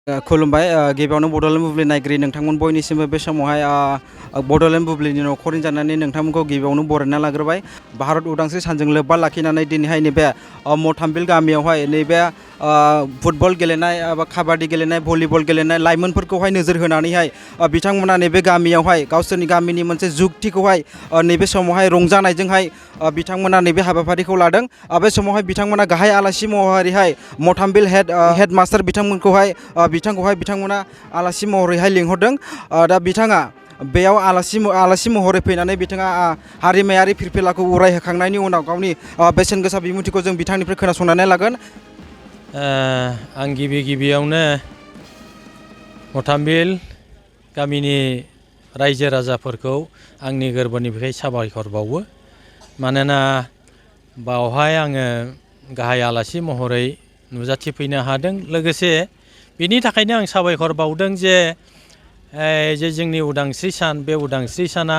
खुलुमबाय गिबियावनो बड'लेण्ड बुब्लि नायगिरि नोंथांमोन बयनिसिमबो बे समावहाय बड'लेण्ड बुब्लिनि नखरनि जानानै नोंथांमोनखौ गिबियावनो बरायना लाग्रोबाय। भारत उदांस्रि सानजों लोब्बा लाखिनानै दिनैहाय नैबे मथामबिल गामियावहाय नैबे फुटबल गेलेनाय बा काबादि गेलेनाय भलिबल गेलेनाय लाइमोनफोरखौहाय नोजोर होनानैहाय बिथांमोना नैबे गामियावहाय गावसोरनि गामिनि मोनसे जुक्तिखौहाय नैबे समावहाय रंजानायजोंहाय बिथांमोना नैबे हाबाफारिखौ लादों। बे समावहाय बिथांमोना गाहाय आलासि महरैहाय मथामबिल हेड मास्टार बिथांमोना आलासि महरैहाय लिंहरदों। दा बिथाङा बेयाव आलासि महरै फैनानै बिथाङा हारिमायारि फिरफिलाखौ उरायहोखांनायनि उनाव गावनि बेसेन गोसा बिबुंथिखौ जों बिथांनिफ्राय खोनासंनानै लागोन। आं गिबियावनो मथामबिल गामिनि रायजो राजाफोरखौ आंनि गोरबोनिफ्राय साबायखर बावो। मानोना बावहाय आङो गाहाय आलासि महरै नुजाथिफैनो हादों। लोगोसे बिनि थाखायनो आं साबायखर बावदों जे जोंनि उदांस्रि सान, बे उदांस्रि साना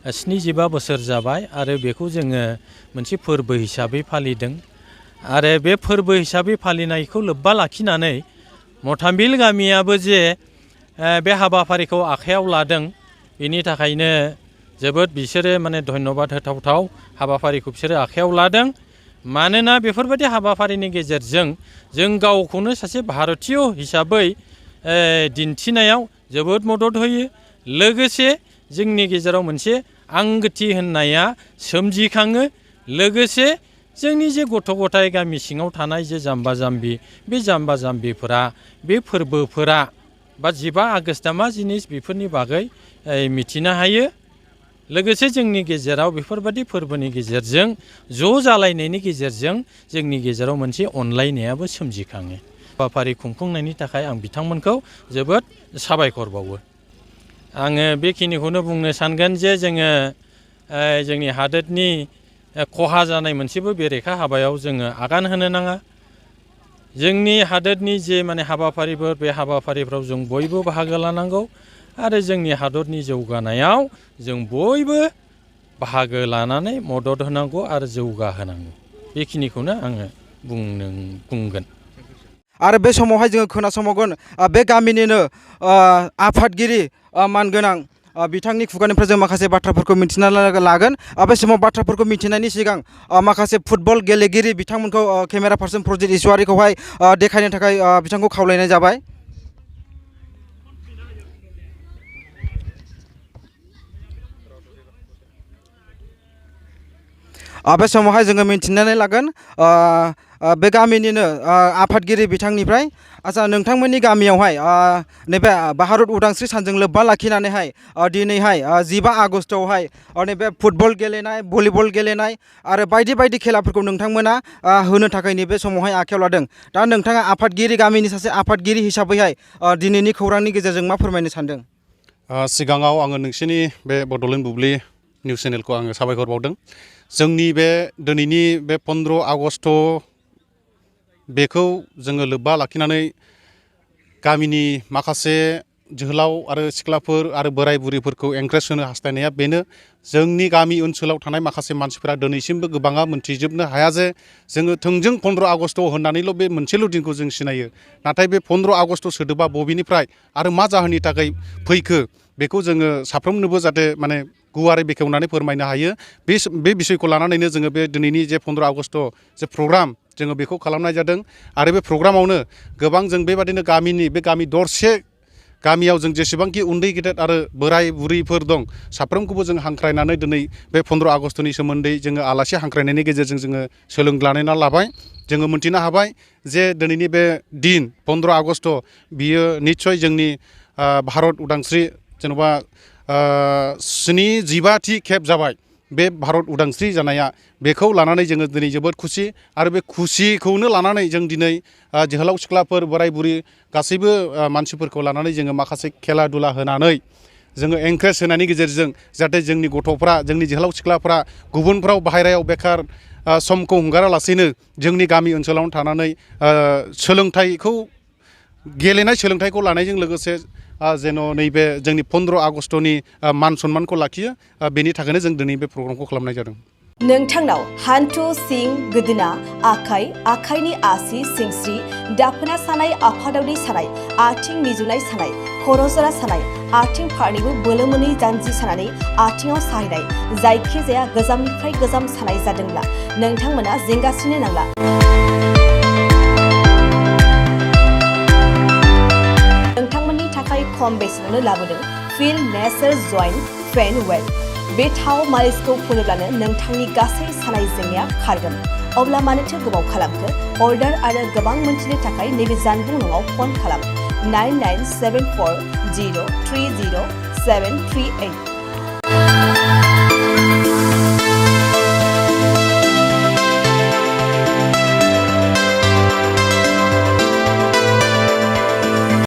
75 बोसोर जाबाय आरो बेखौ जोङो मोनसे फोरबो हिसाबै फालिदों। आरो बे फोरबो हिसाबै फालिनायखौ लोब्बा लाखिनानै मथामबिल गामियाबो जे बे हाबाफारिखौ आखायाव लादों, बेनि थाखायनो जोबोद बिसोरो माने धन्यबाद होथावथाव हाबाफारिखौ बिसोरो आखायाव लादों। मानोना बेफोरबायदि हाबाफारिनि गेजेरजों जों गावखौनो सासे भारतीय हिसाबै दिन्थिनायाव जोबोद मदद होयो। लोगोसे जोंनि गेजेराव मोनसे आंगोथि होननाया सोमजिखाङो। लोगोसे जोंनि जे गथ' गथाय गामि सिङाव थानाय जे जाम्बा जाम्बि, बे जाम्बा जाम्बिफोरा बे फोरबोफोरा बा 15 आगस्टआ मा जिनिस बेफोरनि बागै मिथिनो हायो। लोगोसे जोंनि गेजेराव बेफोरबायदि फोरबोनि गेजेरजों ज' जालायनायनि गेजेरजों जोंनि गेजेराव मोनसे अनलायनायाबो सोमजिखाङो। हाबाफारि खुंफुंनायनि थाखाय आं बिथांमोनखौ जोबोद साबायखर बावो। आङो बेखिनिखौनो बुंनो सानगोन जे जोङो जोंनि हादोरनि खहा जानाय मोनसेबो बेरेखा हाबायाव जोङो आगान होनो नाङा। जोंनि हादोरनि जे माने हाबाफारिफोर, बे हाबाफारिफ्राव जों बयबो बाहागो लानांगौ आरो जोंनि हादरनि जौगानायाव जों बयबो बाहागो लानानै मदद होनांगौ आरो जौगाहोनांगौ। बेखिनिखौनो आङो बुंगोन। आरो बे समावहाय जोङो खोनासंबावगोन बे गामिनिनो आफादगिरि मानगोनां बिथांनि खुगानिफ्राय जों माखासे बाथ्राफोरखौ मिथिना लागोन। बे समाव बाथ्राफोरखौ मिथिनायनि सिगां माखासे फुटबल गेलेगिरि बिथांमोनखौ केमेरा पार्सन प्रजित इसवारिखौहाय देखायनो थाखाय बिथांखौ खावलायनाय जाबाय। बे समावहाय जोङो मिन्थिनानै लागोन बे गामिनिनो आफादगिरि बिथांनिफ्राय। आच्चा, नोंथांमोननि गामियावहाय नैबे भारत उदांस्रि सानजों लोब्बा लाखिनानैहाय दिनैहाय 15 आगस्टआवहाय नैबे फुटबल गेलेनाय, भलिबल गेलेनाय आरो बायदि खेलाफोरखौ नोंथांमोना होनो थाखाय नैबे समावहाय आखायाव लादों। दा नोंथाङा गामिनि सासे आफादगिरि हिसाबैहाय दिनैनि खौरांनि गेजेरजों मा फोरमायनो सानदों? सिगाङाव आङो नोंसिनि बे बड'लेण्ड बुब्लि निउस चेनेलखौ आङो साबायखर बावदों। जोंनि बे दिनैनि बे 15 आगस्ट बेखौ जोङो लोब्बा लाखिनानै गामिनि माखासे जोहोलाव आरो सिख्लाफोर आरो बोराय बुरैफोरखौ एनकारेज होनो हास्थायनाया बेनो, जोंनि गामि ओनसोलाव थानाय माखासे मानसिफोरा दिनैसिमबो गोबाङा मोनथिजोबनो हाया जे जोङो थोंजों 15 आगस्ट होननानैल' बे मोनसेल' दिनखौ जों सिनायो। नाथाय बे 15 आगस्ट सोदोबा बबेनिफ्राय आरो मा जाहोननि थाखाय फैखो बेखौ जोङो साफ्रोमनोबो जाहाथे माने गुवारै बेखेवनानै फोरमायनो हायो। बे बिसयखौ लानानैनो जोङो बे दिनैनि जे 15 आगस्ट जे प्रग्राम जोङो बेखौ खालामनाय जादों। आरो बे प्रग्रामावनो गोबां जों बेबादिनो बे गामि दरसे गामियाव जों जेसेबांखि उन्दै गेदेर आरो बोराय बुरैफोर दं साफ्रोमखौबो जों हांख्रायनानै दिनै बे 15 आगस्टनि सोमोन्दै जोङो आलासि हांख्रायनायनि गेजेरजों जोङो सोलोंलायना लाबाय। जोङो मोन्थिनो हाबाय जे दिनैनि बे दिन 15 आगस्ट बियो निस्सय जोंनि भारत उदांस्रि जेन'बा 75थि खेब जाबाय बे भारत उदांस्रि जानाया। बेखौ लानानै जोङो दिनै जोबोद खुसि आरो बे खुसिखौनो लानानै जों दिनै जोहोलाव सिख्लाफोर, बोराय बुरै गासैबो मानसिफोरखौ लानानै जोङो माखासे खेला दुला होनानै जोङो एनकारेज होनायनि गेजेरजों जाहाथे जोंनि गथ'फ्रा, जोंनि जोहोलाव सिख्लाफ्रा गुबुनफ्राव बाहेरायाव बेखार समखौ हगारालासेनो जोंनि गामि ओनसोलावनो थानानै गेलेनाय सोलोंथाइखौ लानायजों लोगोसे जेन' नैबे जोंनि 15 आगस्टनि मान सन्मानखौ लाखियो। बेनि थाखायनो जों दिनै बे प्रग्रामखौ खालामनाय जादों। नोंथांनाव हान्थु सिं गोदोना आखाइ आखाइनि आसि सिंस्रि दाफोना सानाय आफादावदै सानाय आथिं मिजुनाय सानाय खर' जरा सानाय आथिं फारनैबो बोलो मोनै जानजि सानानै आथिङाव साहैनाय जायखिजाया गोजामनिफ्राय गोजाम सानाय जादोंब्ला नोंथांमोना जिंगासिनो नांला। नोंथांमोननि थाखाय खम बेसेनावनो लाबोदों फिल नेचार जइन्ट पेन वेल। बे थाव मालिसखौ फुनोब्लानो नोंथांनि गासै सानाय जेंनाया खारगोन। अब्ला मानोथो गोबाव खालामखो? अर्डार आरो गोबां मोनथिनो थाखाय नैबे जानबुं नङाव फन खालाम 9974030738।